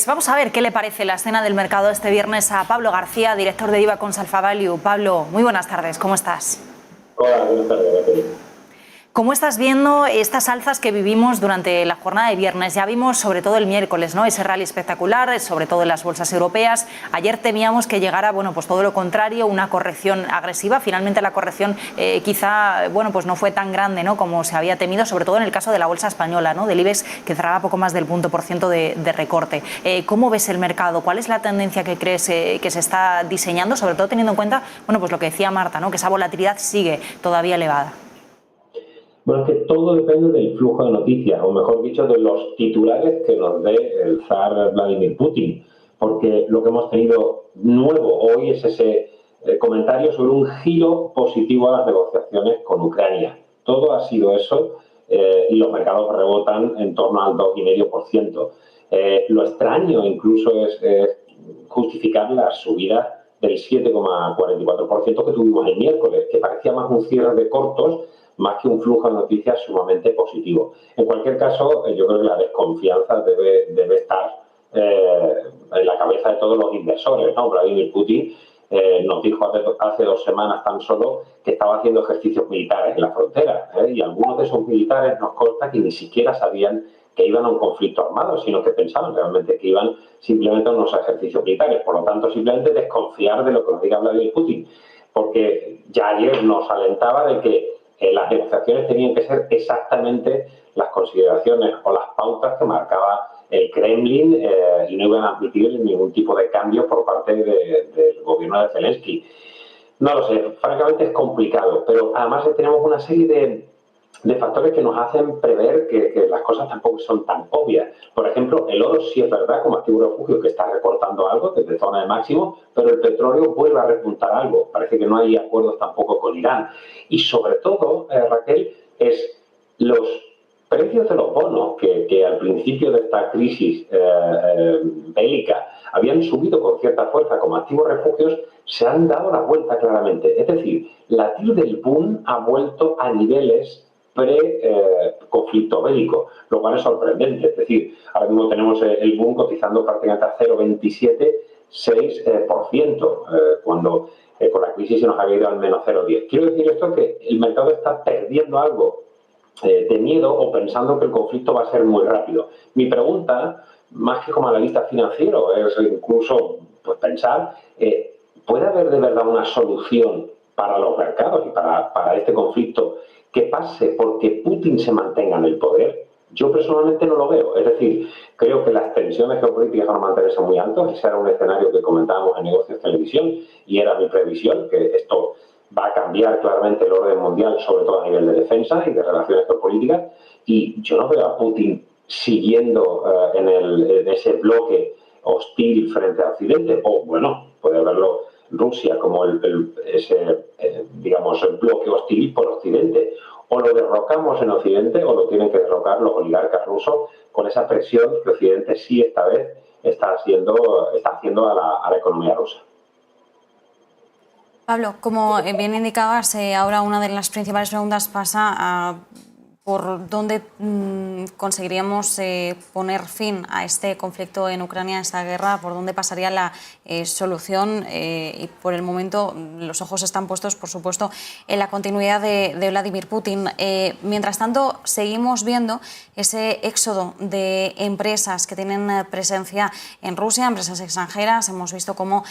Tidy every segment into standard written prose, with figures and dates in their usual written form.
vamos a ver qué le parece la escena del mercado este viernes a Pablo García, director de IVA Cons Alpha Value. Pablo, muy buenas tardes, ¿cómo estás? Hola, buenas tardes. ¿Cómo estás viendo estas alzas que vivimos durante la jornada de viernes? Ya vimos sobre todo el miércoles, ¿no? Ese rally espectacular, sobre todo en las bolsas europeas. Ayer temíamos que llegara, bueno, pues todo lo contrario, una corrección agresiva. Finalmente la corrección quizá, bueno, pues no fue tan grande, ¿no?, como se había temido, sobre todo en el caso de la bolsa española, ¿no?, del IBEX, que cerraba poco más del 1% de recorte. ¿Cómo ves el mercado? ¿Cuál es la tendencia que crees que se está diseñando? Sobre todo teniendo en cuenta, bueno, pues lo que decía Marta, ¿no?, que esa volatilidad sigue todavía elevada. Bueno, es que todo depende del flujo de noticias, o mejor dicho, de los titulares que nos dé el zar Vladimir Putin, porque lo que hemos tenido nuevo hoy es ese comentario sobre un giro positivo a las negociaciones con Ucrania. Todo ha sido eso y los mercados rebotan en torno al 2,5%. Lo extraño incluso es justificar la subida del 7,44% que tuvimos el miércoles, que parecía más un cierre de cortos más que un flujo de noticias sumamente positivo. En cualquier caso, yo creo que la desconfianza debe estar en la cabeza de todos los inversores, ¿no? Vladimir Putin nos dijo hace 2 semanas tan solo que estaba haciendo ejercicios militares en la frontera, y algunos de esos militares nos consta que ni siquiera sabían que iban a un conflicto armado, sino que pensaban realmente que iban simplemente a unos ejercicios militares. Por lo tanto, simplemente desconfiar de lo que nos diga Vladimir Putin, porque ya ayer nos alentaba de que las negociaciones tenían que ser exactamente las consideraciones o las pautas que marcaba el Kremlin y no iban a admitir ningún tipo de cambio por parte del gobierno de Zelensky. No lo sé, francamente es complicado, pero además tenemos una serie de factores que nos hacen prever que las cosas tampoco son tan obvias. Por ejemplo, el oro sí es verdad como activo refugio que está recortando algo desde zona de máximo, pero el petróleo vuelve a repuntar algo. Parece que no hay acuerdos tampoco con Irán. Y sobre todo, Raquel, es los precios de los bonos que al principio de esta crisis bélica habían subido con cierta fuerza como activos refugios, se han dado la vuelta claramente. Es decir, la TIR del boom ha vuelto a niveles pre-conflicto bélico, lo cual es sorprendente. Es decir, ahora mismo tenemos el boom cotizando prácticamente a 0,276%, cuando con la crisis se nos había ido al menos 0,10. Quiero decir esto que el mercado está perdiendo algo de miedo o pensando que el conflicto va a ser muy rápido. Mi pregunta, más que como analista financiero, es incluso pues, pensar, ¿puede haber de verdad una solución para los mercados y para este conflicto que pase porque Putin se mantenga en el poder? Yo personalmente no lo veo. Es decir, creo que las tensiones geopolíticas van a mantenerse muy altas. Ese era un escenario que comentábamos en Negocios Televisión y era mi previsión, que esto va a cambiar claramente el orden mundial, sobre todo a nivel de defensa y de relaciones geopolíticas, y yo no veo a Putin siguiendo en ese bloque hostil frente a Occidente, o bueno, puede verlo Rusia como ese bloque hostil por Occidente. O lo derrocamos en Occidente o lo tienen que derrocar los oligarcas rusos con esa presión que Occidente sí esta vez está haciendo a la economía rusa. Pablo, como bien indicabas, ahora una de las principales preguntas pasa a por dónde conseguiríamos poner fin a este conflicto en Ucrania, a esta guerra, por dónde pasaría la solución y por el momento los ojos están puestos, por supuesto, en la continuidad de Vladimir Putin. Mientras tanto, seguimos viendo ese éxodo de empresas que tienen presencia en Rusia, empresas extranjeras. Hemos visto cómo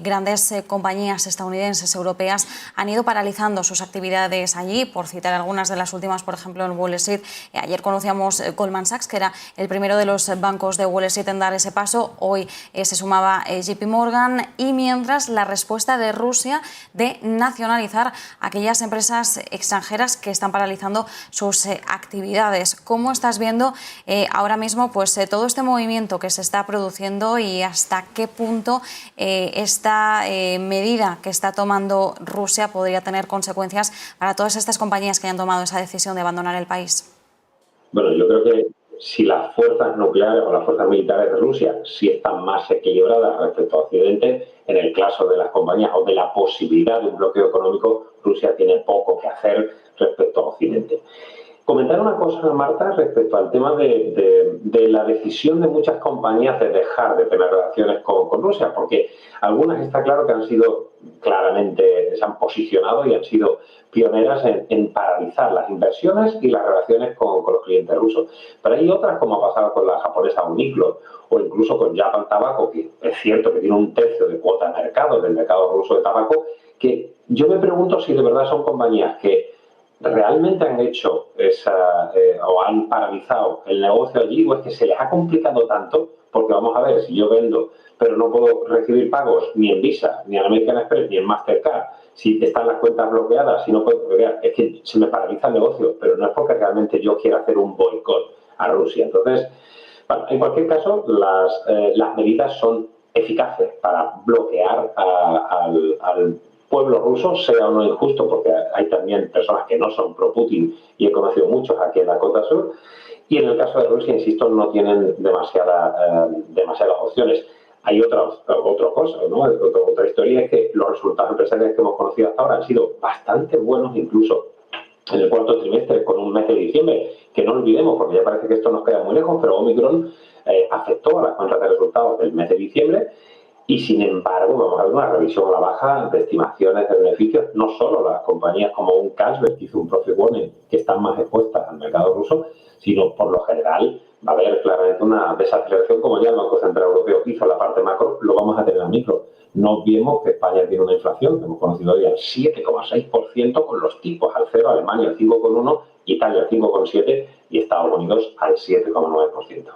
grandes compañías estadounidenses, europeas, han ido paralizando sus actividades allí. Por citar algunas de las últimas, por ejemplo, en Wall Street. Ayer conocíamos Goldman Sachs, que era el primero de los bancos de Wall Street en dar ese paso. Hoy se sumaba JP Morgan. Y mientras, la respuesta de Rusia de nacionalizar aquellas empresas extranjeras que están paralizando sus actividades. ¿Cómo estás viendo ahora mismo pues todo este movimiento que se está produciendo y hasta qué punto esta medida que está tomando Rusia podría tener consecuencias para todas estas compañías que hayan tomado esa decisión de abandonar el país? Bueno, yo creo que si las fuerzas nucleares o las fuerzas militares de Rusia sí están más equilibradas respecto a Occidente, en el caso de las compañías o de la posibilidad de un bloqueo económico, Rusia tiene poco que hacer respecto a Occidente. Comentar una cosa, Marta, respecto al tema de la decisión de muchas compañías de dejar de tener relaciones con Rusia, porque algunas está claro que han sido claramente, se han posicionado y han sido pioneras en paralizar las inversiones y las relaciones con los clientes rusos. Pero hay otras, como ha pasado con la japonesa Uniqlo o incluso con Japan Tobacco, que es cierto que tiene un tercio de cuota de mercado del mercado ruso de tabaco, que yo me pregunto si de verdad son compañías que realmente han hecho o han paralizado el negocio allí, o es que se les ha complicado tanto, porque vamos a ver, si yo vendo pero no puedo recibir pagos ni en Visa, ni en American Express, ni en Mastercard, si están las cuentas bloqueadas, si no puedo bloquear, es que se me paraliza el negocio, pero no es porque realmente yo quiera hacer un boicot a Rusia. Entonces, bueno, en cualquier caso, las medidas son eficaces para bloquear al pueblo ruso, sea o no injusto, porque hay también personas que no son pro-Putin y he conocido muchos aquí en la Costa Sur, y en el caso de Rusia, insisto, no tienen demasiadas opciones. Hay otra cosa, ¿no? Otra historia es que los resultados empresariales que hemos conocido hasta ahora han sido bastante buenos, incluso en el cuarto trimestre, con un mes de diciembre, que no olvidemos, porque ya parece que esto nos queda muy lejos, pero Omicron afectó a las cuentas de resultados del mes de diciembre. Y, sin embargo, vamos a ver una revisión a la baja de estimaciones de beneficios, no solo las compañías como un Carlsberg, que hizo un profit warning, que están más expuestas al mercado ruso, sino por lo general va a haber claramente una desaceleración, como ya el Banco Central Europeo hizo la parte macro, lo vamos a tener en la micro. No olvidemos que España tiene una inflación, que hemos conocido hoy, al 7,6%, con los tipos al 0, Alemania al 5,1%, Italia al 5,7% y Estados Unidos al 7,9%.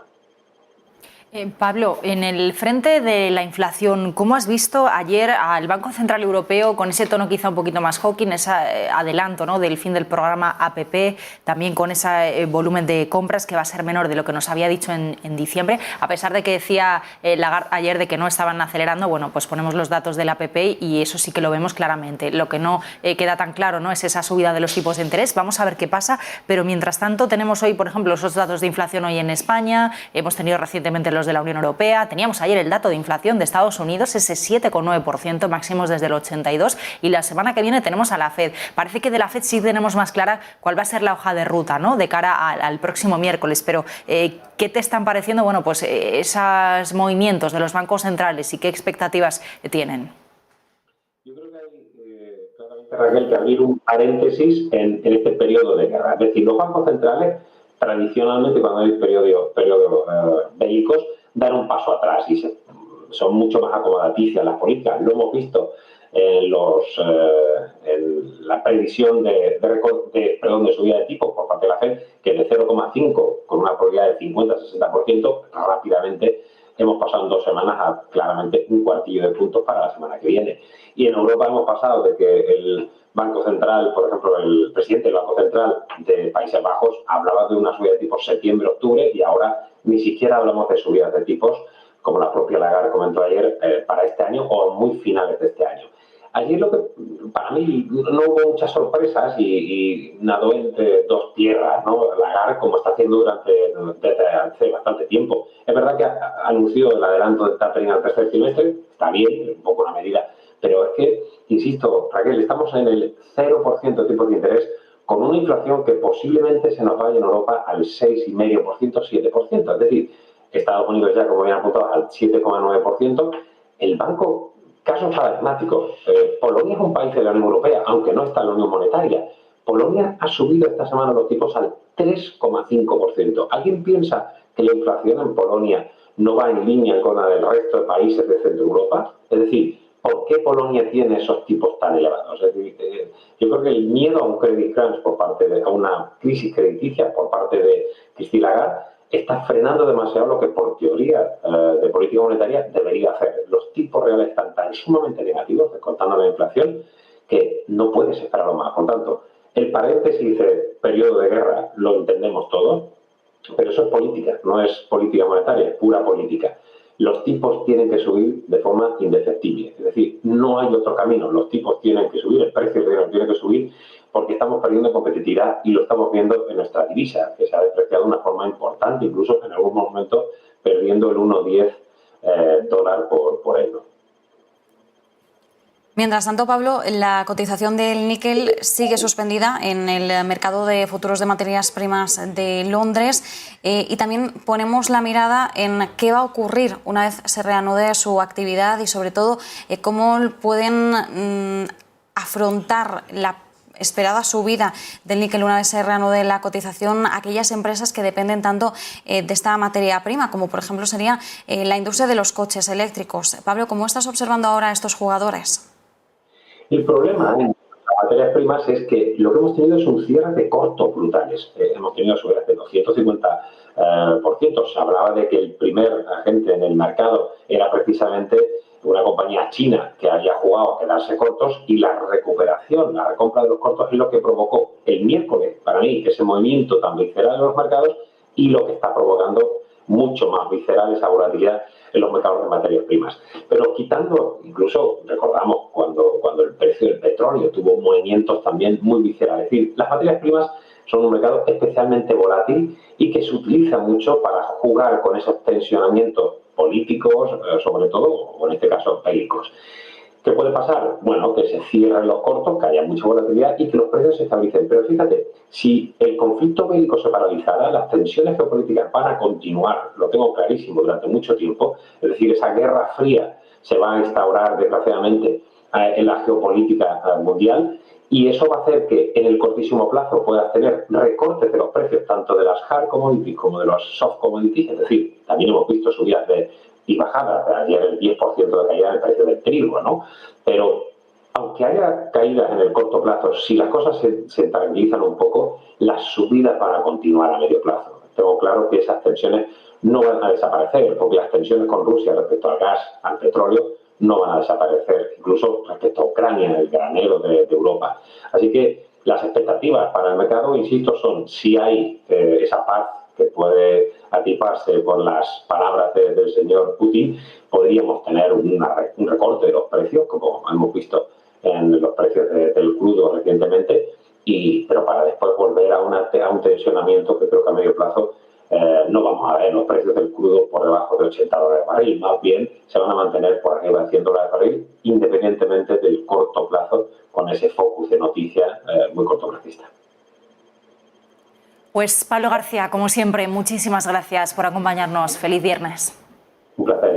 Pablo, en el frente de la inflación, ¿cómo has visto ayer al Banco Central Europeo con ese tono quizá un poquito más hawking, ese adelanto, ¿no?, del fin del programa APP, también con ese volumen de compras que va a ser menor de lo que nos había dicho en diciembre, a pesar de que decía Lagarde ayer de que no estaban acelerando? Bueno, pues ponemos los datos del APP y eso sí que lo vemos claramente. Lo que no queda tan claro, ¿no?, es esa subida de los tipos de interés. Vamos a ver qué pasa, pero mientras tanto tenemos hoy, por ejemplo, esos datos de inflación hoy en España, hemos tenido recientemente los de la Unión Europea, teníamos ayer el dato de inflación de Estados Unidos, ese 7,9%, máximos desde el 82, y la semana que viene tenemos a la FED. Parece que de la FED sí tenemos más clara cuál va a ser la hoja de ruta, ¿no?, de cara al próximo miércoles, pero ¿qué te están pareciendo, bueno, pues esos movimientos de los bancos centrales y qué expectativas tienen? Yo creo que hay claramente, Raquel, que abrir un paréntesis en este periodo de guerra. Es decir, los bancos centrales tradicionalmente, cuando hay periodos bélicos, dan un paso atrás y son mucho más acomodaticias las políticas. Lo hemos visto en la previsión de subida de tipos por parte de la FED, que de 0,5 con una probabilidad de 50-60%, rápidamente hemos pasado en 2 semanas a claramente un cuartillo de puntos para la semana que viene. Y en Europa hemos pasado de que el Banco Central, por ejemplo, el presidente del Banco Central de Países Bajos hablaba de una subida de tipos septiembre-octubre y ahora ni siquiera hablamos de subidas de tipos, como la propia Lagarde comentó ayer, para este año o muy finales de este año. Ayer lo que para mí no hubo muchas sorpresas y nadó entre dos tierras, ¿no? Lagarde, como está haciendo desde hace bastante tiempo. Es verdad que anunció el adelanto de tapering al tercer trimestre, está bien, un poco una medida, pero es que, insisto, Raquel, estamos en el 0% de tipos de interés con una inflación que posiblemente se nos vaya en Europa al 6,5%, 7%. Es decir, Estados Unidos ya, como bien apuntado, al 7,9%. El banco... Casos paradigmáticos. Polonia es un país de la Unión Europea, aunque no está en la Unión Monetaria. Polonia ha subido esta semana los tipos al 3,5%. ¿Alguien piensa que la inflación en Polonia no va en línea con la del resto de países de Centro Europa? Es decir, ¿por qué Polonia tiene esos tipos tan elevados? Es decir, yo creo que el miedo a un credit crunch a una crisis crediticia por parte de Christine Lagarde está frenando demasiado lo que por teoría de política monetaria debería hacer. Los tipos reales están tan sumamente negativos, descontando la inflación, que no puedes esperarlo más. Por tanto, el paréntesis de periodo de guerra lo entendemos todos, pero eso es política, no es política monetaria, es pura política. Los tipos tienen que subir de forma indefectible. Es decir, no hay otro camino. Los tipos tienen que subir, el precio del dinero tiene que subir, porque estamos perdiendo competitividad y lo estamos viendo en nuestra divisa, que se ha depreciado de una forma importante, incluso en algún momento perdiendo el 1,10 dólar por euro. Mientras tanto, Pablo, la cotización del níquel sigue suspendida en el mercado de futuros de materias primas de Londres y también ponemos la mirada en qué va a ocurrir una vez se reanude su actividad y, sobre todo, cómo pueden afrontar la esperada subida del níquel una vez se reanude la cotización aquellas empresas que dependen tanto de esta materia prima, como por ejemplo sería la industria de los coches eléctricos. Pablo, ¿cómo estás observando ahora a estos jugadores? El problema en las materias primas es que lo que hemos tenido es un cierre de cortos brutales. Hemos tenido subidas de 250%. Se hablaba de que el primer agente en el mercado era precisamente una compañía china que había jugado a quedarse cortos, y la recuperación, la recompra de los cortos es lo que provocó el miércoles, para mí, ese movimiento tan visceral en los mercados y lo que está provocando mucho más visceral esa volatilidad en los mercados de materias primas. Pero quitando, incluso recordamos cuando el precio del petróleo tuvo movimientos también muy viscerales. Es decir, las materias primas son un mercado especialmente volátil y que se utiliza mucho para jugar con esos tensionamientos políticos, sobre todo, o en este caso bélicos. ¿Qué puede pasar? Bueno, que se cierren los cortos, que haya mucha volatilidad y que los precios se estabilicen. Pero fíjate, si el conflicto bélico se paralizara, las tensiones geopolíticas van a continuar, lo tengo clarísimo, durante mucho tiempo. Es decir, esa guerra fría se va a instaurar, desgraciadamente, en la geopolítica mundial, y eso va a hacer que en el cortísimo plazo puedas tener recortes de los precios, tanto de las hard commodities como de los soft commodities. Es decir, también hemos visto subidas y bajadas, de ayer el 10% de caída en el precio del trigo, ¿no? Pero aunque haya caídas en el corto plazo, si las cosas se tranquilizan un poco, las subidas van a continuar a medio plazo. Tengo claro que esas tensiones no van a desaparecer, porque las tensiones con Rusia respecto al gas, al petróleo, no van a desaparecer, incluso respecto a Ucrania, el granero de Europa. Así que las expectativas para el mercado, insisto, son si hay esa paz que puede atiparse por las palabras del señor Putin, podríamos tener un recorte de los precios, como hemos visto en los precios del crudo recientemente, pero para después volver a un tensionamiento que creo que a medio plazo no vamos a ver los precios del crudo por debajo de $80 el barril, más bien se van a mantener por arriba de $100 el barril, independientemente del corto plazo, con ese focus de noticias muy cortoplacista. Pues Pablo García, como siempre, muchísimas gracias por acompañarnos. Feliz viernes. Un placer.